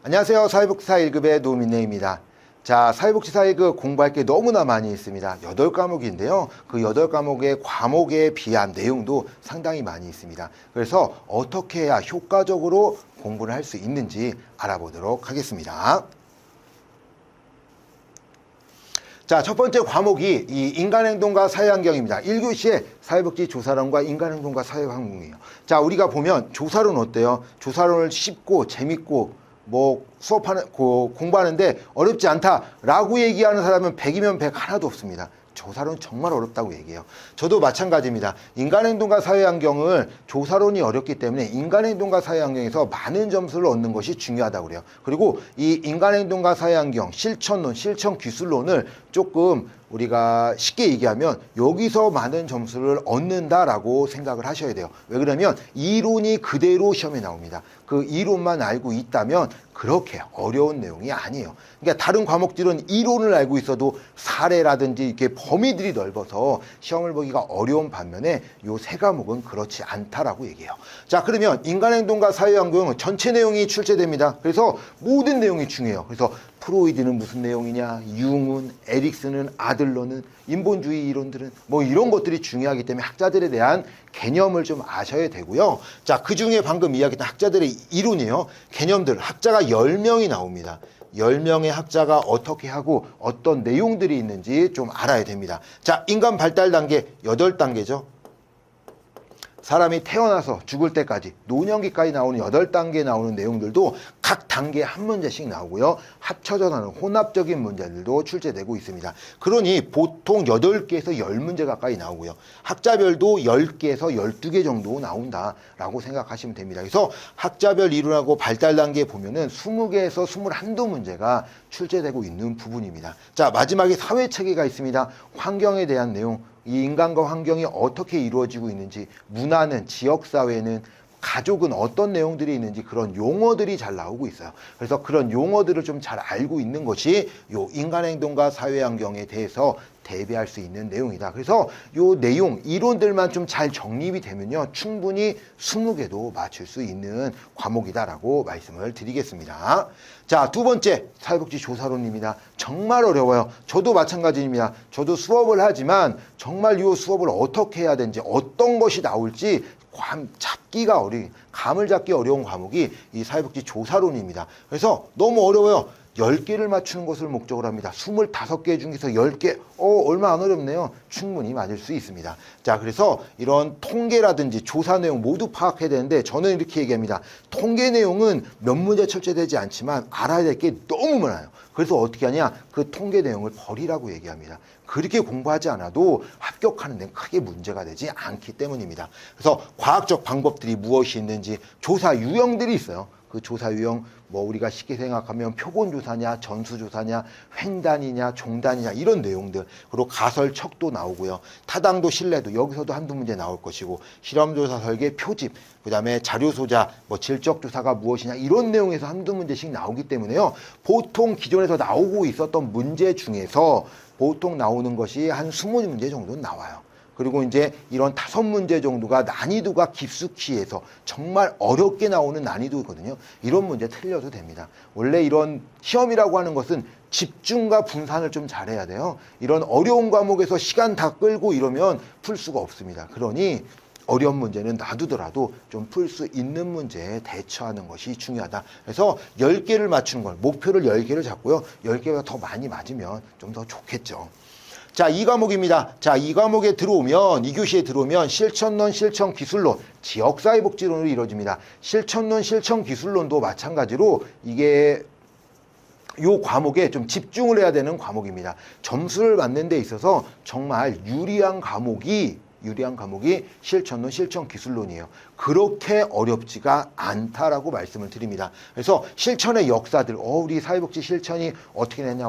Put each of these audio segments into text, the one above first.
안녕하세요. 사회복지사 1급의 노민래입니다. 자, 사회복지사 1급 공부할 게 너무나 많이 있습니다. 8과목인데요. 그 8과목의 과목에 비한 내용도 상당히 많이 있습니다. 그래서 어떻게 해야 효과적으로 공부를 할 수 있는지 알아보도록 하겠습니다. 자, 첫 번째 과목이 이 인간행동과 사회환경입니다. 1교시에 사회복지 조사론과 인간행동과 사회환경이에요. 자, 우리가 보면 조사론 어때요? 조사론을 쉽고 재밌고 공부하는데 어렵지 않다라고 얘기하는 사람은 100이면 100 하나도 없습니다. 조사론 정말 어렵다고 얘기해요. 저도 마찬가지입니다. 인간행동과 사회환경을 조사론이 어렵기 때문에 인간행동과 사회환경에서 많은 점수를 얻는 것이 중요하다고 그래요. 그리고 이 인간행동과 사회환경, 실천론, 실천기술론을 조금 우리가 쉽게 얘기하면 여기서 많은 점수를 얻는다라고 생각을 하셔야 돼요. 왜 그러냐면 이론이 그대로 시험에 나옵니다. 그 이론만 알고 있다면 그렇게 어려운 내용이 아니에요. 그러니까 다른 과목들은 이론을 알고 있어도 사례라든지 이렇게 범위들이 넓어서 시험을 보기가 어려운 반면에 요 세 과목은 그렇지 않다라고 얘기해요. 자, 그러면 인간행동과 사회환경은 전체 내용이 출제됩니다. 그래서 모든 내용이 중요해요. 그래서 프로이드는 무슨 내용이냐, 융은, 에릭슨은, 아들러는, 인본주의 이론들은 이런 것들이 중요하기 때문에 학자들에 대한 개념을 좀 아셔야 되고요. 자, 그 중에 방금 이야기했던 학자들의 이론이에요. 개념들, 학자가 10명이 나옵니다. 10명의 학자가 어떻게 하고 어떤 내용들이 있는지 좀 알아야 됩니다. 자, 인간 발달 단계 8단계죠. 사람이 태어나서 죽을 때까지 노년기까지 나오는 8단계에 나오는 내용들도 각 단계에 한 문제씩 나오고요. 합쳐져 나오는 혼합적인 문제들도 출제되고 있습니다. 그러니 보통 8개에서 10문제 가까이 나오고요. 학자별도 10개에서 12개 정도 나온다라고 생각하시면 됩니다. 그래서 학자별 이론하고 발달 단계에 보면은 20개에서 21문제가 출제되고 있는 부분입니다. 자, 마지막에 사회체계가 있습니다. 환경에 대한 내용, 이 인간과 환경이 어떻게 이루어지고 있는지, 문화는, 지역사회는, 가족은 어떤 내용들이 있는지 그런 용어들이 잘 나오고 있어요. 그래서 그런 용어들을 좀 잘 알고 있는 것이 요 인간행동과 사회환경에 대해서 대비할 수 있는 내용이다. 그래서 요 내용, 이론들만 좀 잘 정립이 되면요, 충분히 20개도 맞출 수 있는 과목이다라고 말씀을 드리겠습니다. 자, 두 번째, 사회복지 조사론입니다. 정말 어려워요. 저도 마찬가지입니다. 저도 수업을 하지만 정말 이 수업을 어떻게 해야 되는지, 어떤 것이 나올지 감을 잡기 어려운 과목이 이 사회복지 조사론입니다. 그래서 너무 어려워요. 10개를 맞추는 것을 목적으로 합니다. 25개 중에서 10개, 얼마 안 어렵네요. 충분히 맞을 수 있습니다. 자, 그래서 이런 통계라든지 조사 내용 모두 파악해야 되는데 저는 이렇게 얘기합니다. 통계 내용은 몇 문제 출제되지 않지만 알아야 될 게 너무 많아요. 그래서 어떻게 하냐? 그 통계 내용을 버리라고 얘기합니다. 그렇게 공부하지 않아도 합격하는 데는 크게 문제가 되지 않기 때문입니다. 그래서 과학적 방법들이 무엇이 있는지, 조사 유형들이 있어요. 그 조사 유형, 우리가 쉽게 생각하면 표본조사냐, 전수조사냐, 횡단이냐, 종단이냐, 이런 내용들. 그리고 가설 척도 나오고요. 타당도, 신뢰도, 여기서도 한두 문제 나올 것이고, 실험조사 설계, 표집, 그 다음에 자료소자, 질적조사가 무엇이냐, 이런 내용에서 한두 문제씩 나오기 때문에요. 보통 기존에서 나오고 있었던 문제 중에서 보통 나오는 것이 한 20문제 정도는 나와요. 그리고 이제 이런 5문제 정도가 난이도가 깊숙이 해서 정말 어렵게 나오는 난이도거든요. 이런 문제 틀려도 됩니다. 원래 이런 시험이라고 하는 것은 집중과 분산을 좀 잘해야 돼요. 이런 어려운 과목에서 시간 다 끌고 이러면 풀 수가 없습니다. 그러니 어려운 문제는 놔두더라도 좀 풀 수 있는 문제에 대처하는 것이 중요하다. 그래서 10개를 맞추는 걸, 목표를 10개를 잡고요. 10개가 더 많이 맞으면 좀 더 좋겠죠. 자, 이 과목입니다. 자, 이 과목에 들어오면, 이 교시에 들어오면 실천론, 실천기술론, 지역사회복지론으로 이루어집니다. 실천론, 실천기술론도 마찬가지로 이게 요 과목에 좀 집중을 해야 되는 과목입니다. 점수를 받는 데 있어서 정말 유리한 과목이 실천론, 실천기술론이에요. 그렇게 어렵지가 않다라고 말씀을 드립니다. 그래서 실천의 역사들, 우리 사회복지 실천이 어떻게 됐냐,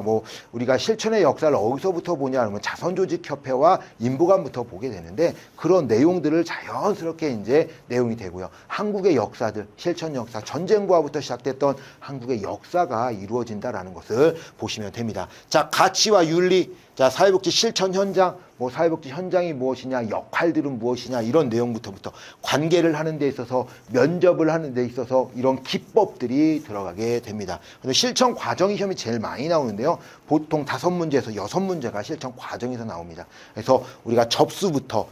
우리가 실천의 역사를 어디서부터 보냐 하면 자선조직협회와 인보관부터 보게 되는데, 그런 내용들을 자연스럽게 이제 내용이 되고요. 한국의 역사들, 실천 역사, 전쟁과부터 시작됐던 한국의 역사가 이루어진다라는 것을 보시면 됩니다. 자, 가치와 윤리, 자, 사회복지 실천 현장, 사회복지 현장이 무엇이냐, 역할들은 무엇이냐, 이런 내용부터 관계를 하는 데 있어서 면접을 하는 데 있어서 이런 기법들이 들어가게 됩니다. 그래서 실천 과정이 시험이 제일 많이 나오는데요. 보통 5문제에서 6문제가 실천 과정에서 나옵니다. 그래서 우리가 접수부터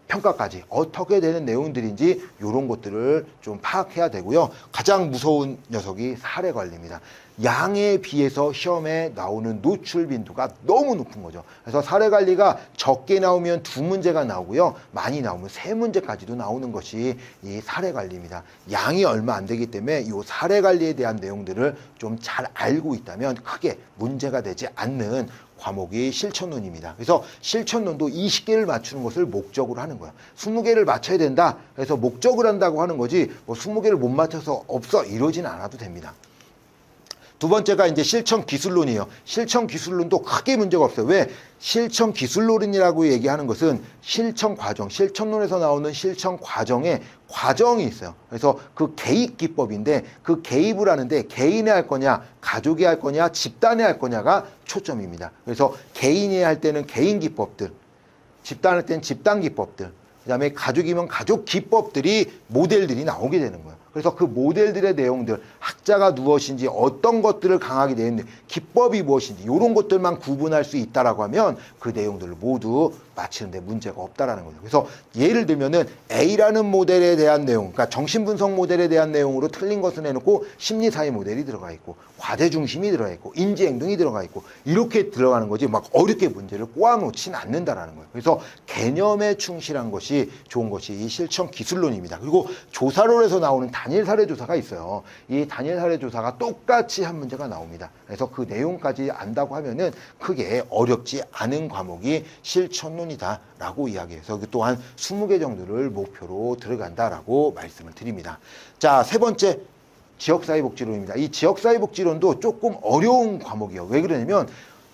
평가까지 어떻게 되는 내용들인지 이런 것들을 좀 파악해야 되고요. 가장 무서운 녀석이 사례 관리입니다. 양에 비해서 시험에 나오는 노출 빈도가 너무 높은 거죠. 그래서 사례 관리가 적게 나오면 2문제가 나오고요. 많이 나오면 3문제까지도 나오는 것이 이 사례 관리입니다. 양이 얼마 안 되기 때문에 이 사례 관리에 대한 내용들을 좀 잘 알고 있다면 크게 문제가 되지 않는 과목이 실천론입니다. 그래서 실천론도 20개를 맞추는 것을 목적으로 하는 거예요. 20개를 맞춰야 된다. 그래서 목적을 한다고 하는 거지 뭐 20개를 못 맞춰서 없어 이러진 않아도 됩니다. 두 번째가 이제 실천 기술론이에요. 실천 기술론도 크게 문제가 없어요. 왜? 실천 기술론이라고 얘기하는 것은 실천 과정, 실천론에서 나오는 실천 과정에 과정이 있어요. 그래서 그 개입 기법인데 그 개입을 하는데 개인이 할 거냐, 가족이 할 거냐, 집단이 할 거냐가 초점입니다. 그래서 개인이 할 때는 개인 기법들, 집단 할 때는 집단 기법들, 그 다음에 가족이면 가족 기법들이 모델들이 나오게 되는 거예요. 그래서 그 모델들의 내용들, 학자가 무엇인지 어떤 것들을 강하게 되는지 기법이 무엇인지 이런 것들만 구분할 수 있다라고 하면 그 내용들을 모두 맞히는데 문제가 없다라는 거죠. 그래서 예를 들면은 A라는 모델에 대한 내용, 그러니까 정신분석 모델에 대한 내용으로 틀린 것을 해놓고 심리사회 모델이 들어가 있고 과제 중심이 들어가 있고 인지행동이 들어가 있고 이렇게 들어가는 거지 막 어렵게 문제를 꼬아놓지는 않는다라는 거예요. 그래서 개념에 충실한 것이 좋은 것이 이 실천 기술론입니다. 그리고 조사론에서 나오는 단일 사례 조사가 있어요. 이 단일 사례 조사가 똑같이 한 문제가 나옵니다. 그래서 그 내용까지 안다고 하면은 크게 어렵지 않은 과목이 실천론이다라고 이야기해서 또한 20개 정도를 목표로 들어간다라고 말씀을 드립니다. 자, 세 번째 지역사회복지론입니다. 이 지역사회복지론도 조금 어려운 과목이에요. 왜 그러냐면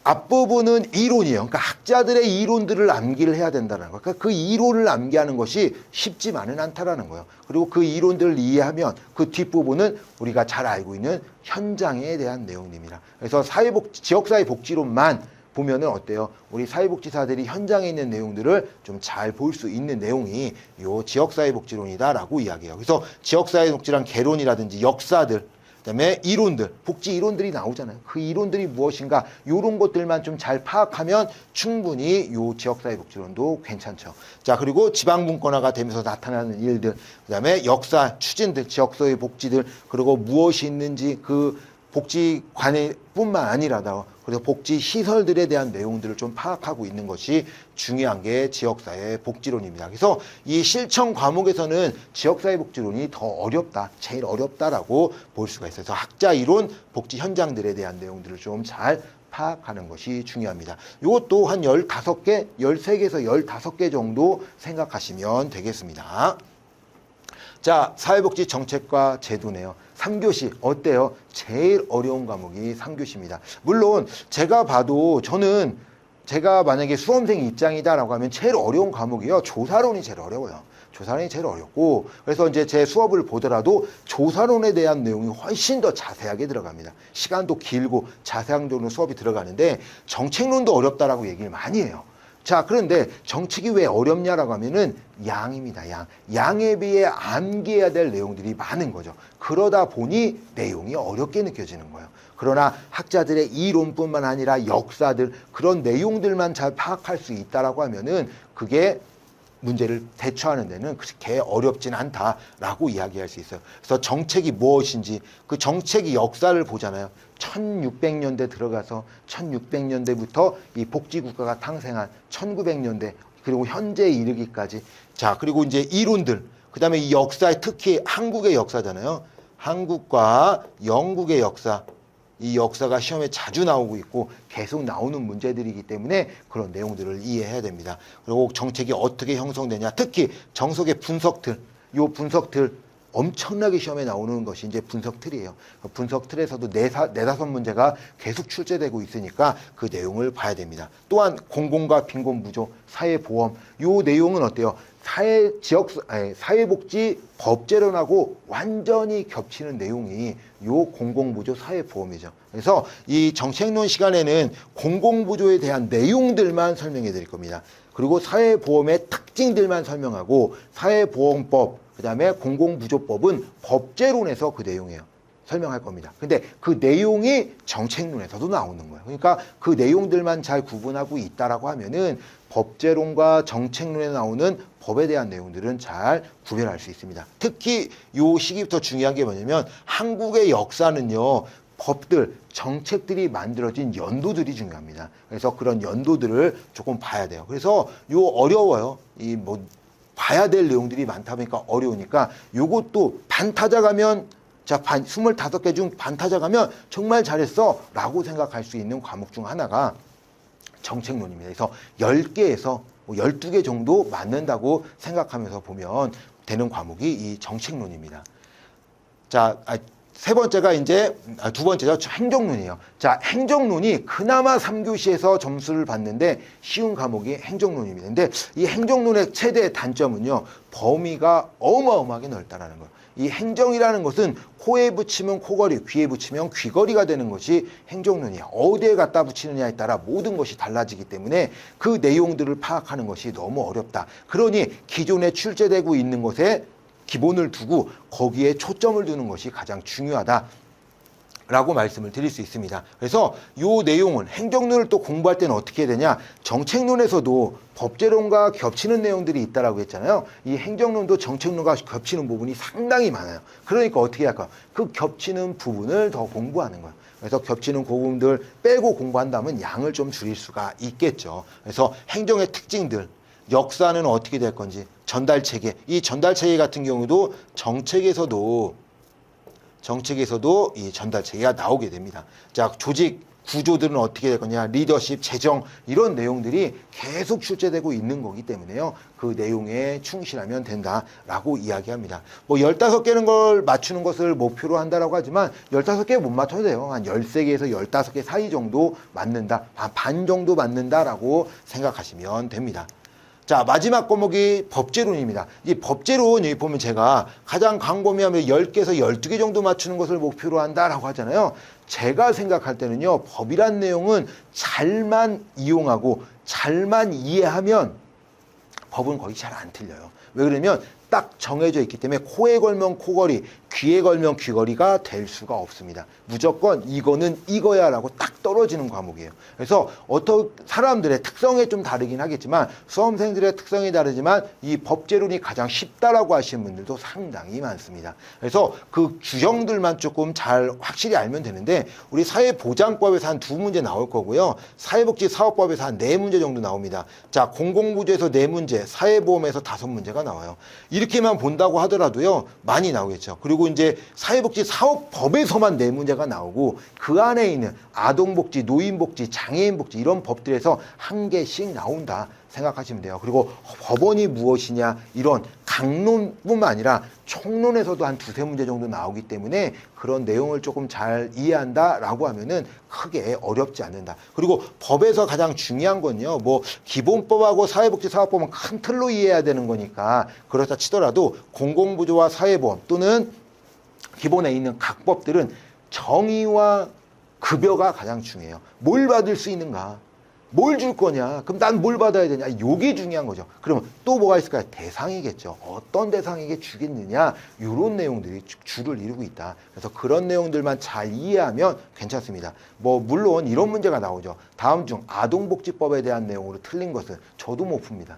앞부분은 이론이에요. 그러니까 학자들의 이론들을 암기를 해야 된다는 거예요. 그러니까 그 이론을 암기하는 것이 쉽지만은 않다라는 거예요. 그리고 그 이론들을 이해하면 그 뒷부분은 우리가 잘 알고 있는 현장에 대한 내용입니다. 그래서 지역사회복지론만 보면은 어때요? 우리 사회복지사들이 현장에 있는 내용들을 좀 잘 볼 수 있는 내용이 요 지역사회복지론이다라고 이야기해요. 그래서 지역사회복지란 개론이라든지 역사들, 그다음에 이론들, 복지 이론들이 나오잖아요. 그 이론들이 무엇인가 이런 것들만 좀 잘 파악하면 충분히 요 지역사회복지론도 괜찮죠. 자, 그리고 지방분권화가 되면서 나타나는 일들, 그다음에 역사 추진들, 지역사회 복지들, 그리고 무엇이 있는지 그 복지관뿐만 아니라 그래서 복지 시설들에 대한 내용들을 좀 파악하고 있는 것이 중요한 게 지역사회 복지론입니다. 그래서 이 실천 과목에서는 지역사회 복지론이 더 어렵다, 제일 어렵다라고 볼 수가 있어요. 그래서 학자 이론, 복지 현장들에 대한 내용들을 좀 잘 파악하는 것이 중요합니다. 이것도 한 15개, 13개에서 15개 정도 생각하시면 되겠습니다. 자, 사회복지 정책과 제도네요. 3교시 어때요? 제일 어려운 과목이 3교시입니다. 물론 제가 봐도 저는 제가 만약에 수험생 입장이다라고 하면 제일 어려운 과목이요. 조사론이 제일 어려워요. 조사론이 제일 어렵고 그래서 이제 제 수업을 보더라도 조사론에 대한 내용이 훨씬 더 자세하게 들어갑니다. 시간도 길고 자세한 정도 수업이 들어가는데 정책론도 어렵다라고 얘기를 많이 해요. 자, 그런데 정책이 왜 어렵냐라고 하면은 양입니다. 양에 비해 암기해야 될 내용들이 많은 거죠. 그러다 보니 내용이 어렵게 느껴지는 거예요. 그러나 학자들의 이론뿐만 아니라 역사들 그런 내용들만 잘 파악할 수 있다라고 하면은 그게 문제를 대처하는 데는 그렇게 어렵진 않다라고 이야기할 수 있어요. 그래서 정책이 무엇인지 그 정책의 역사를 보잖아요. 1600년대 들어가서 1600년대부터 이 복지국가가 탄생한 1900년대 그리고 현재에 이르기까지 자 그리고 이제 이론들 그 다음에 이 역사에 특히 한국의 역사잖아요. 한국과 영국의 역사 이 역사가 시험에 자주 나오고 있고 계속 나오는 문제들이기 때문에 그런 내용들을 이해해야 됩니다. 그리고 정책이 어떻게 형성되냐 특히 정석의 분석들 이 분석들 엄청나게 시험에 나오는 것이 이제 분석 틀이에요. 분석 틀에서도 네다섯 문제가 계속 출제되고 있으니까 그 내용을 봐야 됩니다. 또한 공공과 빈곤 부조, 사회보험 이 내용은 어때요? 사회복지 법제론하고 완전히 겹치는 내용이 요 공공부조 사회보험이죠. 그래서 이 정책론 시간에는 공공부조에 대한 내용들만 설명해 드릴 겁니다. 그리고 사회보험의 특징들만 설명하고 사회보험법, 그다음에 공공부조법은 법제론에서 그 내용이에요. 설명할 겁니다. 근데 그 내용이 정책론에서도 나오는 거예요. 그러니까 그 내용들만 잘 구분하고 있다라고 하면은 법제론과 정책론에 나오는 법에 대한 내용들은 잘 구별할 수 있습니다. 특히 요 시기부터 중요한 게 뭐냐면 한국의 역사는요, 법들, 정책들이 만들어진 연도들이 중요합니다. 그래서 그런 연도들을 조금 봐야 돼요. 그래서 요 어려워요. 이 뭐 봐야 될 내용들이 많다 보니까 어려우니까 요것도 반타자 가면 자, 25개 중 반타자 가면 정말 잘했어 라고 생각할 수 있는 과목 중 하나가 정책론입니다. 그래서 10개에서 12개 정도 맞는다고 생각하면서 보면 되는 과목이 이 정책론입니다. 자, 세 번째가 이제 두 번째죠. 행정론이에요. 자, 행정론이 그나마 3교시에서 점수를 받는데 쉬운 과목이 행정론입니다. 근데 이 행정론의 최대 단점은요, 범위가 어마어마하게 넓다라는 거예요. 이 행정이라는 것은 코에 붙이면 코걸이, 귀에 붙이면 귀걸이가 되는 것이 행정론이야. 어디에 갖다 붙이느냐에 따라 모든 것이 달라지기 때문에 그 내용들을 파악하는 것이 너무 어렵다. 그러니 기존에 출제되고 있는 것에 기본을 두고 거기에 초점을 두는 것이 가장 중요하다 라고 말씀을 드릴 수 있습니다. 그래서 이 내용은 행정론을 또 공부할 때는 어떻게 해야 되냐, 정책론에서도 법제론과 겹치는 내용들이 있다라고 했잖아요. 이 행정론도 정책론과 겹치는 부분이 상당히 많아요. 그러니까 어떻게 할까요? 그 겹치는 부분을 더 공부하는 거예요. 그래서 겹치는 부분들 빼고 공부한다면 양을 좀 줄일 수가 있겠죠. 그래서 행정의 특징들, 역사는 어떻게 될 건지, 전달체계, 이 전달체계 같은 경우도 정책에서도 이 전달체계가 나오게 됩니다. 자, 조직 구조들은 어떻게 될 거냐, 리더십, 재정, 이런 내용들이 계속 출제되고 있는 거기 때문에요. 그 내용에 충실하면 된다라고 이야기합니다. 뭐 15개는 걸 맞추는 것을 목표로 한다라고 하지만 15개 못 맞춰도 돼요. 한 13개에서 15개 사이 정도 맞는다, 반 정도 맞는다라고 생각하시면 됩니다. 자, 마지막 과목이 법제론입니다. 이 법제론, 여기 보면 제가 가장 광범위하면 10개에서 12개 정도 맞추는 것을 목표로 한다라고 하잖아요. 제가 생각할 때는요, 법이란 내용은 잘만 이용하고 잘만 이해하면 법은 거의 잘 안 틀려요. 왜 그러면 딱 정해져 있기 때문에 코에 걸면 코걸이, 귀에 걸면 귀걸이가 될 수가 없습니다. 무조건 이거는 이거야 라고 딱 떨어지는 과목이에요. 그래서 어떤 사람들의 특성에 좀 다르긴 하겠지만, 수험생들의 특성이 다르지만 이 법제론이 가장 쉽다라고 하시는 분들도 상당히 많습니다. 그래서 그 규정들만 조금 잘 확실히 알면 되는데, 우리 사회보장법에서 한 2문제 나올 거고요. 사회복지사업법에서 한 4문제 정도 나옵니다. 자, 공공부조에서 4문제, 사회보험에서 5문제가 나와요. 이렇게만 본다고 하더라도요, 많이 나오겠죠. 그리고 이제 사회복지사업법에서만 4문제가 나오고 그 안에 있는 아동복지, 노인복지, 장애인복지 이런 법들에서 1개씩 나온다 생각하시면 돼요. 그리고 법원이 무엇이냐, 이런 강론뿐만 아니라 총론에서도 한 2-3문제 정도 나오기 때문에 그런 내용을 조금 잘 이해한다라고 하면은 크게 어렵지 않는다. 그리고 법에서 가장 중요한 건요, 뭐 기본법하고 사회복지사업법은 큰 틀로 이해해야 되는 거니까 그렇다 치더라도 공공부조와 사회보험 또는 기본에 있는 각 법들은 정의와 급여가 가장 중요해요. 뭘 받을 수 있는가? 뭘 줄 거냐? 그럼 난 뭘 받아야 되냐? 이게 중요한 거죠. 그러면 또 뭐가 있을까요? 대상이겠죠. 어떤 대상에게 주겠느냐? 이런 내용들이 주를 이루고 있다. 그래서 그런 내용들만 잘 이해하면 괜찮습니다. 뭐 물론 이런 문제가 나오죠. 다음 중 아동복지법에 대한 내용으로 틀린 것은 저도 못 풉니다.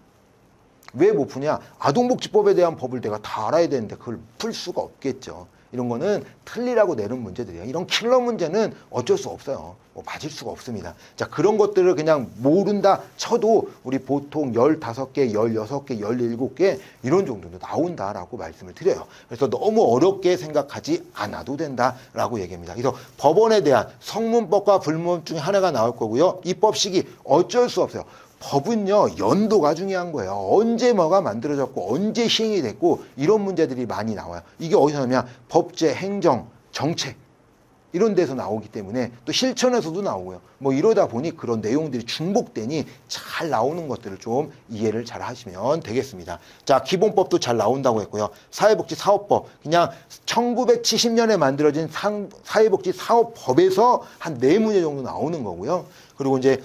왜 못 푸냐? 아동복지법에 대한 법을 내가 다 알아야 되는데 그걸 풀 수가 없겠죠. 이런 거는 틀리라고 내는 문제들이에요. 이런 킬러 문제는 어쩔 수 없어요. 뭐 맞을 수가 없습니다. 자, 그런 것들을 그냥 모른다 쳐도 우리 보통 15개, 16개, 17개 이런 정도도 나온다라고 말씀을 드려요. 그래서 너무 어렵게 생각하지 않아도 된다라고 얘기합니다. 그래서 법원에 대한 성문법과 불문법 중에 하나가 나올 거고요. 입법 시기 어쩔 수 없어요. 법은요, 연도가 중요한 거예요. 언제 뭐가 만들어졌고 언제 시행이 됐고 이런 문제들이 많이 나와요. 이게 어디서 나오냐? 법제, 행정, 정책 이런 데서 나오기 때문에 또 실천에서도 나오고요. 뭐 이러다 보니 그런 내용들이 중복되니 잘 나오는 것들을 좀 이해를 잘 하시면 되겠습니다. 자, 기본법도 잘 나온다고 했고요. 사회복지사업법, 그냥 1970년에 만들어진 사회복지사업법에서 한 4문제 정도 나오는 거고요. 그리고 이제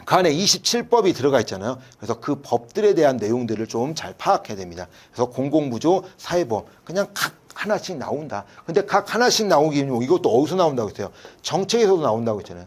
그 안에 27법이 들어가 있잖아요. 그래서 그 법들에 대한 내용들을 좀 잘 파악해야 됩니다. 그래서 공공부조, 사회보험 그냥 각 하나씩 나온다. 근데 각 하나씩 나오기는 이것도 어디서 나온다고 했어요? 정책에서도 나온다고 했잖아요.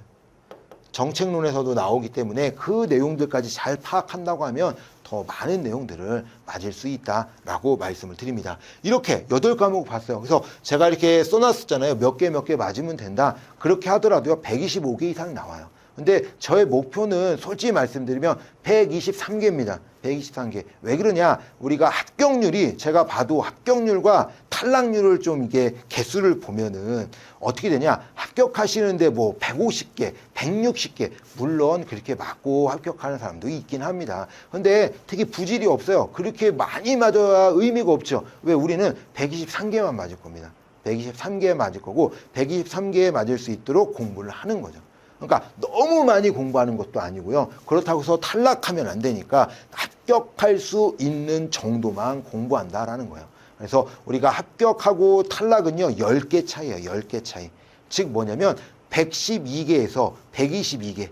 정책론에서도 나오기 때문에 그 내용들까지 잘 파악한다고 하면 더 많은 내용들을 맞을 수 있다라고 말씀을 드립니다. 이렇게 8과목 봤어요. 그래서 제가 이렇게 써놨었잖아요. 몇 개 맞으면 된다. 그렇게 하더라도요. 125개 이상 나와요. 근데 저의 목표는 솔직히 말씀드리면 123개입니다. 123개. 왜 그러냐? 우리가 합격률이 제가 봐도 합격률과 탈락률을 좀 이게 개수를 보면은 어떻게 되냐? 합격하시는데 뭐 150개, 160개 물론 그렇게 맞고 합격하는 사람도 있긴 합니다. 근데 되게 부질이 없어요. 그렇게 많이 맞아야 의미가 없죠. 왜? 우리는 123개만 맞을 겁니다. 123개 맞을 거고 123개에 맞을 수 있도록 공부를 하는 거죠. 그러니까 너무 많이 공부하는 것도 아니고요. 그렇다고 해서 탈락하면 안 되니까 합격할 수 있는 정도만 공부한다라는 거예요. 그래서 우리가 합격하고 탈락은요. 10개 차이예요. 10개 차이. 즉 뭐냐면 112개에서 122개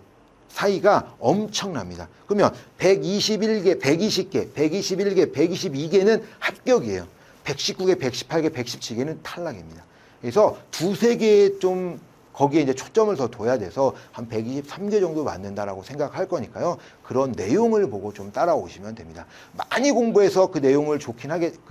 사이가 엄청납니다. 그러면 121개, 120개, 121개, 122개는 합격이에요. 119개, 118개, 117개는 탈락입니다. 그래서 두세 개의 좀 거기에 이제 초점을 더 둬야 돼서 한 123개 정도 맞는다라고 생각할 거니까요. 그런 내용을 보고 좀 따라오시면 됩니다. 많이 공부해서 그 내용을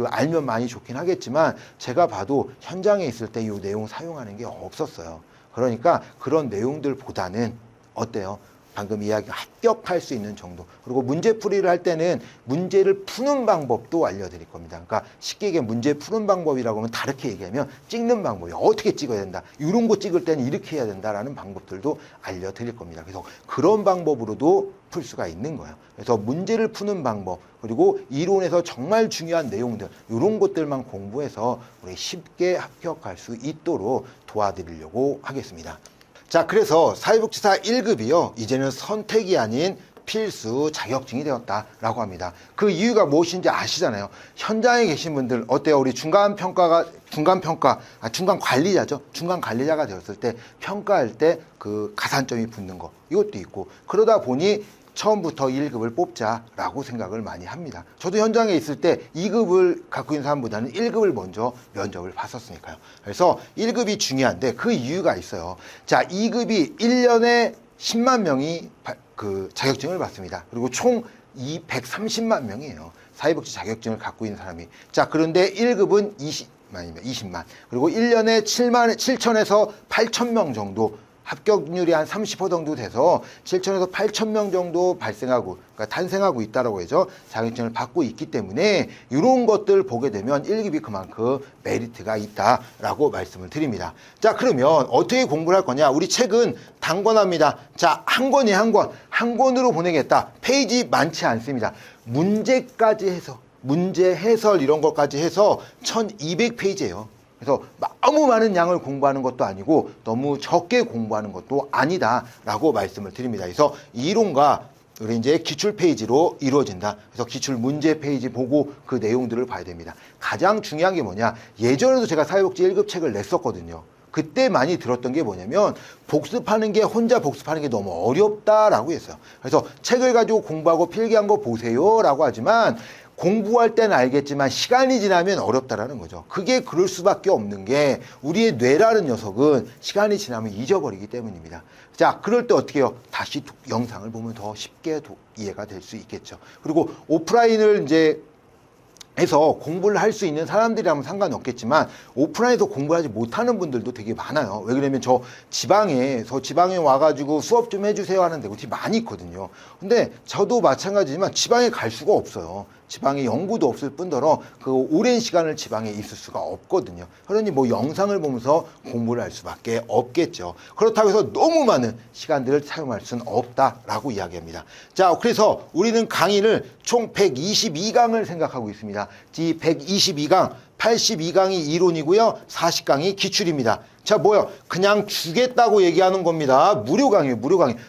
알면 많이 좋긴 하겠지만 제가 봐도 현장에 있을 때 이 내용 사용하는 게 없었어요. 그러니까 그런 내용들보다는 어때요? 방금 이야기 합격할 수 있는 정도. 그리고 문제풀이를 할 때는 문제를 푸는 방법도 알려드릴 겁니다. 그러니까 쉽게 얘기하면 문제 푸는 방법이라고 하면 다르게 얘기하면 찍는 방법이 어떻게 찍어야 된다. 이런 거 찍을 때는 이렇게 해야 된다라는 방법들도 알려드릴 겁니다. 그래서 그런 방법으로도 풀 수가 있는 거예요. 그래서 문제를 푸는 방법 그리고 이론에서 정말 중요한 내용들 이런 것들만 공부해서 우리 쉽게 합격할 수 있도록 도와드리려고 하겠습니다. 자, 그래서 사회복지사 1급이요. 이제는 선택이 아닌 필수 자격증이 되었다라고 합니다. 그 이유가 무엇인지 아시잖아요. 현장에 계신 분들 어때요? 우리 중간 관리자죠. 중간 관리자가 되었을 때 평가할 때 그 가산점이 붙는 거 이것도 있고 그러다 보니 처음부터 1급을 뽑자라고 생각을 많이 합니다. 저도 현장에 있을 때 2급을 갖고 있는 사람보다는 1급을 먼저 면접을 봤었으니까요. 그래서 1급이 중요한데 그 이유가 있어요. 자, 2급이 1년에 10만 명이 그 자격증을 받습니다. 그리고 총 230만 명이에요. 사회복지 자격증을 갖고 있는 사람이. 자, 그런데 1급은 20만. 그리고 1년에 7천에서 8천 명 정도 합격률이 한 30% 정도 돼서 7천에서 8천 명 정도 그러니까 탄생하고 있다라고 해서 자격증을 받고 있기 때문에 이런 것들 보게 되면 1급이 그만큼 메리트가 있다라고 말씀을 드립니다. 자, 그러면 어떻게 공부를 할 거냐? 우리 책은 단권합니다. 자, 한 권으로 보내겠다. 페이지 많지 않습니다. 문제까지 해서 문제 해설 이런 것까지 해서 1200페이지예요. 그래서 너무 많은 양을 공부하는 것도 아니고 너무 적게 공부하는 것도 아니다라고 말씀을 드립니다. 그래서 이론과 우리 이제 기출 페이지로 이루어진다. 그래서 기출 문제 페이지 보고 그 내용들을 봐야 됩니다. 가장 중요한 게 뭐냐? 예전에도 제가 사회복지 1급 책을 냈었거든요. 그때 많이 들었던 게 뭐냐면 혼자 복습하는 게 너무 어렵다라고 했어요. 그래서 책을 가지고 공부하고 필기한 거 보세요라고 하지만 공부할 때는 알겠지만 시간이 지나면 어렵다라는 거죠. 그게 그럴 수밖에 없는 게 우리의 뇌라는 녀석은 시간이 지나면 잊어버리기 때문입니다. 자, 그럴 때 어떻게 해요? 다시 영상을 보면 더 쉽게 이해가 될 수 있겠죠. 그리고 오프라인을 이제 해서 공부를 할 수 있는 사람들이라면 상관없겠지만 오프라인에서 공부하지 못하는 분들도 되게 많아요. 왜 그러냐면 지방에 와가지고 수업 좀 해주세요 하는 데가 되게 많이 있거든요. 근데 저도 마찬가지지만 지방에 갈 수가 없어요. 지방에 연구도 없을 뿐더러 그 오랜 시간을 지방에 있을 수가 없거든요. 그러니 뭐 영상을 보면서 공부를 할 수밖에 없겠죠. 그렇다고 해서 너무 많은 시간들을 사용할 수는 없다라고 이야기합니다. 자, 그래서 우리는 강의를 총 122강을 생각하고 있습니다. 이 122강, 82강이 이론이고요. 40강이 기출입니다. 자, 뭐요? 그냥 주겠다고 얘기하는 겁니다. 무료 강의.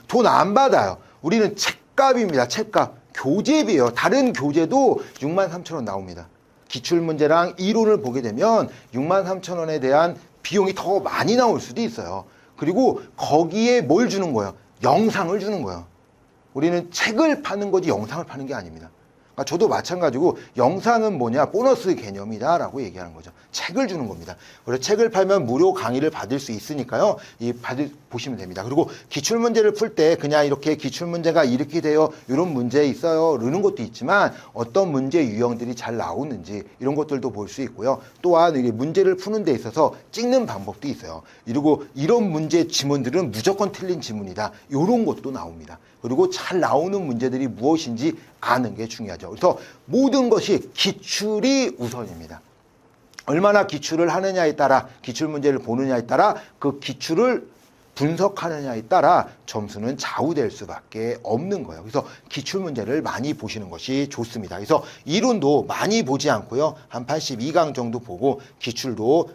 돈 안 받아요. 우리는 책값입니다. 책값. 교재비예요. 다른 교재도 63,000원 나옵니다. 기출문제랑 이론을 보게 되면 63,000원에 대한 비용이 더 많이 나올 수도 있어요. 그리고 거기에 뭘 주는 거예요? 영상을 주는 거예요. 우리는 책을 파는 거지 영상을 파는 게 아닙니다. 그러니까 저도 마찬가지고 영상은 뭐냐, 보너스 개념이다 라고 얘기하는 거죠. 책을 주는 겁니다. 그래서 책을 팔면 무료 강의를 받을 수 있으니까요, 보시면 됩니다. 그리고 기출문제를 풀 때 그냥 이렇게 기출문제가 이렇게 돼요, 이런 문제 있어요, 이러는 것도 있지만 어떤 문제 유형들이 잘 나오는지 이런 것들도 볼 수 있고요. 또한 이게 문제를 푸는 데 있어서 찍는 방법도 있어요. 그리고 이런 문제 지문들은 무조건 틀린 지문이다, 이런 것도 나옵니다. 그리고 잘 나오는 문제들이 무엇인지 아는 게 중요하죠. 그래서 모든 것이 기출이 우선입니다. 얼마나 기출을 하느냐에 따라, 기출 문제를 보느냐에 따라, 그 기출을 분석하느냐에 따라 점수는 좌우될 수밖에 없는 거예요. 그래서 기출 문제를 많이 보시는 것이 좋습니다. 그래서 이론도 많이 보지 않고요, 한 82강 정도 보고 기출도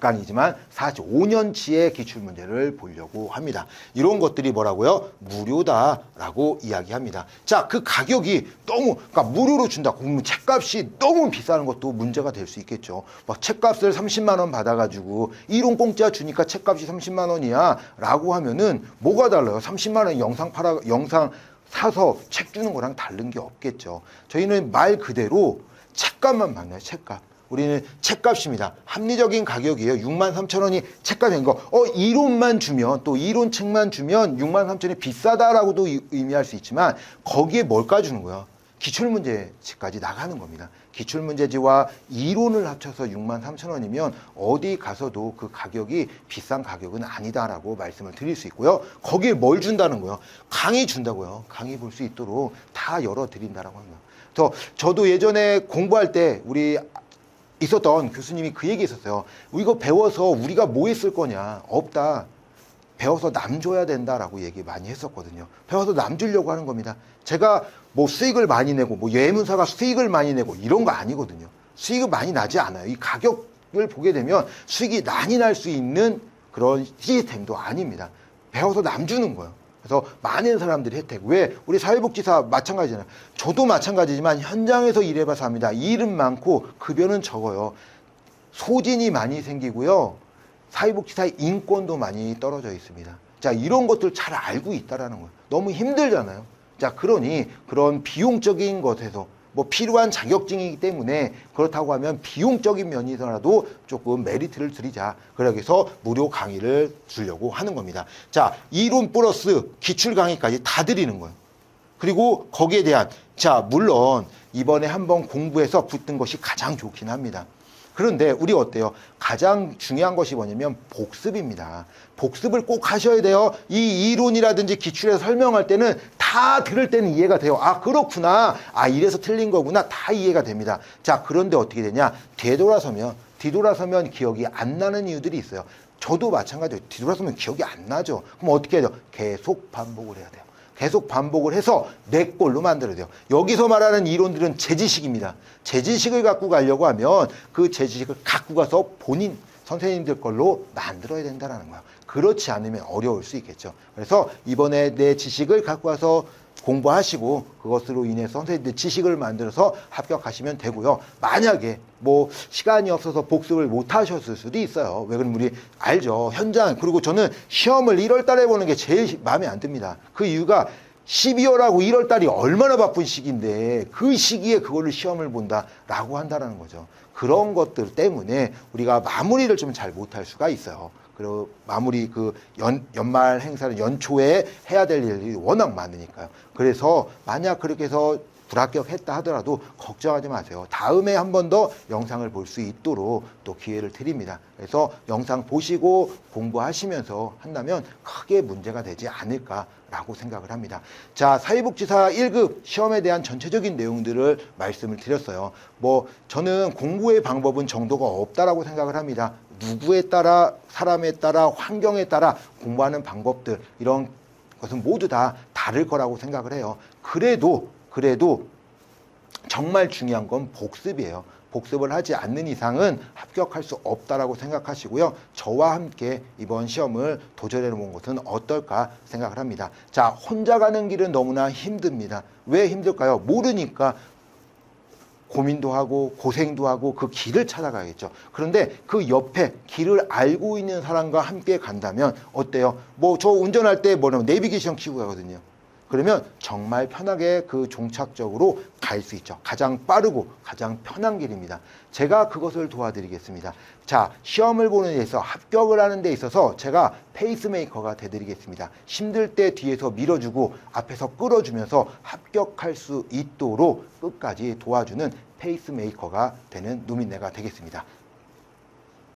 40강이지만 45년치의 기출문제를 보려고 합니다. 이런 것들이 뭐라고요? 무료다라고 이야기합니다. 자, 그 가격이 너무, 그러니까 무료로 준다. 그러면 책값이 너무 비싸는 것도 문제가 될 수 있겠죠. 막 책값을 30만 원 받아가지고 이론 공짜 주니까 책값이 30만 원이야 라고 하면은 뭐가 달라요? 30만 원 영상 사서 책 주는 거랑 다른 게 없겠죠. 저희는 말 그대로 책값만 만나요. 책값. 우리는 책값입니다. 합리적인 가격이에요. 63,000원이 책값인 거. 이론만 주면, 또 이론 책만 주면 63,000원이 비싸다라고도 의미할 수 있지만 거기에 뭘까 주는 거야? 기출문제지까지 나가는 겁니다. 기출문제지와 이론을 합쳐서 63,000원이면 어디 가서도 그 가격이 비싼 가격은 아니다라고 말씀을 드릴 수 있고요. 거기에 뭘 준다는 거예요? 강의 준다고요. 강의 볼 수 있도록 다 열어드린다라고 합니다. 그래서 저도 예전에 공부할 때 우리 있었던 교수님이 그 얘기 했었어요. 이거 배워서 우리가 뭐 했을 거냐? 없다. 배워서 남 줘야 된다라고 얘기 많이 했었거든요. 배워서 남 주려고 하는 겁니다. 제가 뭐 수익을 많이 내고, 뭐 예문사가 수익을 많이 내고 이런 거 아니거든요. 수익은 많이 나지 않아요. 이 가격을 보게 되면 수익이 많이 날 수 있는 그런 시스템도 아닙니다. 배워서 남 주는 거예요. 그래서 많은 사람들이 혜택. 왜? 우리 사회복지사 마찬가지잖아요. 저도 마찬가지지만 현장에서 일해봐서 합니다. 일은 많고 급여는 적어요. 소진이 많이 생기고요. 사회복지사의 인권도 많이 떨어져 있습니다. 자, 이런 것들 잘 알고 있다라는 거예요. 너무 힘들잖아요. 자, 그러니 그런 비용적인 것에서 뭐 필요한 자격증이기 때문에 그렇다고 하면 비용적인 면에서라도 조금 메리트를 드리자. 그러기 위해서 무료 강의를 주려고 하는 겁니다. 자, 이론 플러스 기출 강의까지 다 드리는 거예요. 그리고 거기에 대한, 자, 물론 이번에 한번 공부해서 붙은 것이 가장 좋긴 합니다. 그런데 우리 어때요? 가장 중요한 것이 뭐냐면 복습입니다. 복습을 꼭 하셔야 돼요. 이 이론이라든지 기출에서 설명할 때는 다 들을 때는 이해가 돼요. 아, 그렇구나. 아, 이래서 틀린 거구나. 다 이해가 됩니다. 자, 그런데 어떻게 되냐? 뒤돌아서면 기억이 안 나는 이유들이 있어요. 저도 마찬가지예요. 뒤돌아서면 기억이 안 나죠. 그럼 어떻게 해야 돼요? 계속 반복을 해야 돼요. 계속 반복을 해서 내 걸로 만들어야 돼요. 여기서 말하는 이론들은 제 지식입니다. 제 지식을 갖고 가려고 하면 그 제 지식을 갖고 가서 본인 선생님들 걸로 만들어야 된다는 거예요. 그렇지 않으면 어려울 수 있겠죠. 그래서 이번에 내 지식을 갖고 와서 공부하시고 그것으로 인해서 선생님들 지식을 만들어서 합격하시면 되고요. 만약에 뭐 시간이 없어서 복습을 못 하셨을 수도 있어요. 왜 그러면 우리 알죠. 현장, 그리고 저는 시험을 1월 달에 보는 게 제일 마음에 안 듭니다. 그 이유가 12월하고 1월 달이 얼마나 바쁜 시기인데 그 시기에 그거를 시험을 본다라고 한다는 거죠. 그런 것들 때문에 우리가 마무리를 좀 잘 못할 수가 있어요. 그리고 마무리 연말 행사는 연초에 해야 될 일이 워낙 많으니까요. 그래서 만약 그렇게 해서 불합격했다 하더라도 걱정하지 마세요. 다음에 한 번 더 영상을 볼 수 있도록 또 기회를 드립니다. 그래서 영상 보시고 공부하시면서 한다면 크게 문제가 되지 않을까라고 생각을 합니다. 자, 사회복지사 1급 시험에 대한 전체적인 내용들을 말씀을 드렸어요. 뭐 저는 공부의 방법은 정도가 없다라고 생각을 합니다. 누구에 따라, 사람에 따라, 환경에 따라 공부하는 방법들, 이런 것은 모두 다 다를 거라고 생각을 해요. 그래도 정말 중요한 건 복습이에요. 복습을 하지 않는 이상은 합격할 수 없다라고 생각하시고요. 저와 함께 이번 시험을 도전해 본 것은 어떨까 생각을 합니다. 자, 혼자 가는 길은 너무나 힘듭니다. 왜 힘들까요? 모르니까. 고민도 하고 고생도 하고 그 길을 찾아가겠죠. 그런데 그 옆에 길을 알고 있는 사람과 함께 간다면 어때요? 뭐 저 운전할 때 뭐냐면 내비게이션 키고 가거든요. 그러면 정말 편하게 그 종착역으로 갈 수 있죠. 가장 빠르고 가장 편한 길입니다. 제가 그것을 도와드리겠습니다. 자, 시험을 보는 데 있어서 합격을 하는 데 있어서 제가 페이스메이커가 되드리겠습니다. 힘들 때 뒤에서 밀어주고 앞에서 끌어주면서 합격할 수 있도록 끝까지 도와주는 페이스메이커가 되는 노민네가 되겠습니다.